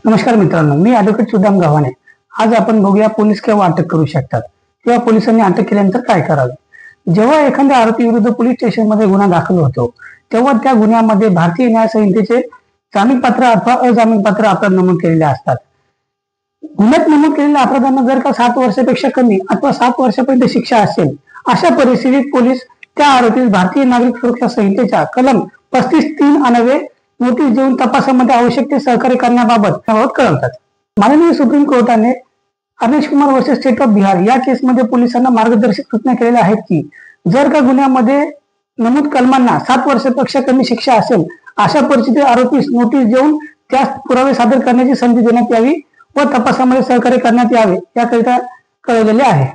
नमस्कार मित्रांनो, मी ॲडव्होकेट सुदाम गव्हाणे। आज आपण बघूया पोलीस केव्हा अटक करू शकतात किंवा पोलिसांनी अटक केल्यानंतर काय करावे। जेव्हा एखाद्या आरोपी विरुद्ध पोलीस स्टेशनमध्ये गुन्हा दाखल होतो तेव्हा त्या गुन्ह्यामध्ये भारतीय न्याय संहितेचे जामीनपात्र अथवा अजामीनपात्र अपराध नमूद केलेले असतात। गुन्ह्यात नमूद केलेल्या अपराधांना जर का 7 वर्षापेक्षा कमी अथवा 7 वर्षापर्यंत शिक्षा असेल अशा परिस्थितीत पोलीस त्या आरोपीस भारतीय नागरिक सुरक्षा संहितेच्या कलम 35(3) अन्वये नोटीस देऊन तपासामध्ये आवश्यक ते सहकार्य करण्याबाबत कळवतात। माननीय सुप्रीम कोर्टाने Anish Kumar versus state of Bihar या केसमध्ये पोलिसांना मार्गदर्शक सूचना केलेल्या आहेत की जर का गुन्ह्यामध्ये नमूद कलमांना 7 वर्षापेक्षा कमी शिक्षा असेल अशा परिस्थितीत आरोपीस नोटीस देऊन त्यास पुरावे सादर करण्याची संधी देण्यात यावी व तपासामध्ये सहकार्य करण्यात यावे याकरिता कळवलेले आहे।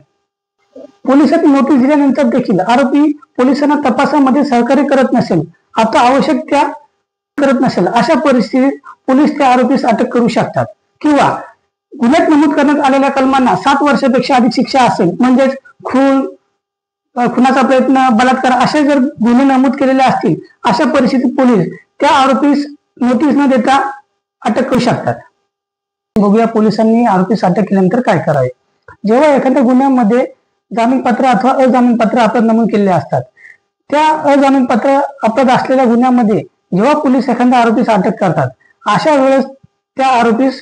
पोलिसांनी नोटीस दिल्यानंतर देखील आरोपी पोलिसांना तपासामध्ये सहकार्य करत नसेल आता आवश्यक त्या करत नसेल अशा परिस्थितीत पोलीस त्या आरोपीस अटक करू शकतात किंवा गुन्ह्यात नमूद करण्यात आलेल्या कलमांना 7 वर्षापेक्षा अधिक शिक्षा असेल म्हणजेच खून, खुनाचा प्रयत्न, बलात्कार असे जर गुन्हे नमूद केलेले असतील अशा परिस्थितीत पोलीस त्या आरोपीस नोटीस न देता अटक करू शकतात। बघूया पोलिसांनी आरोपीस अटक केल्यानंतर काय करावे। जेव्हा एखाद्या गुन्ह्यामध्ये जामीनपात्र अथवा अजामीनपात्र अपराध नमूद केलेले असतात त्या अजामीनपात्र अपराध असलेल्या गुन्ह्यामध्ये जेव्हा पोलीस एखाद्या आरोपीस अटक करतात अशा वेळेस त्या आरोपीस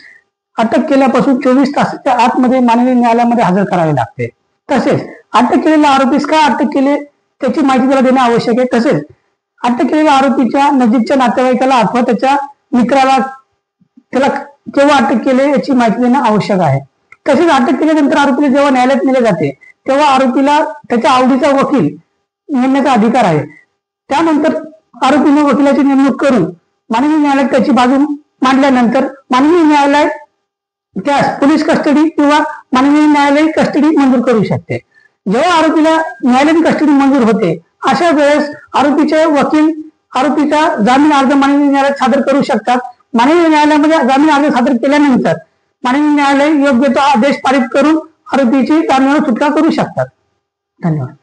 अटक केल्यापासून 24 तासाच्या आतमध्ये माननीय न्यायालयामध्ये हजर करावे लागते। तसेच अटक केलेल्या आरोपीस का अटक केले त्याची माहिती त्याला देणे आवश्यक आहे। तसेच अटक केलेल्या आरोपीच्या नजीकच्या नातेवाईकाला अथवा त्याच्या मित्राला त्याला केव्हा अटक केले याची माहिती देणं आवश्यक आहे। तसेच अटक केल्यानंतर आरोपीला जेव्हा न्यायालयात नेले जाते तेव्हा आरोपीला त्याच्या आवडीचा वकील नेमण्याचा अधिकार आहे। त्यानंतर आरोपीने वकिलाची नेमणूक करून माननीय न्यायालयात त्याची बाजू मांडल्यानंतर माननीय न्यायालय त्यास पोलीस कस्टडी किंवा माननीय न्यायालयीन कस्टडी मंजूर करू शकते। जेव्हा आरोपीला न्यायालयीन कस्टडी मंजूर होते अशा वेळेस आरोपीचे वकील आरोपीचा जामीन अर्ज माननीय न्यायालयात सादर करू शकतात। माननीय न्यायालयामध्ये जामीन अर्ज सादर केल्यानंतर माननीय न्यायालय योग्य तो आदेश पारित करून आरोपीची जामिनावर सुटका करू शकतात। धन्यवाद।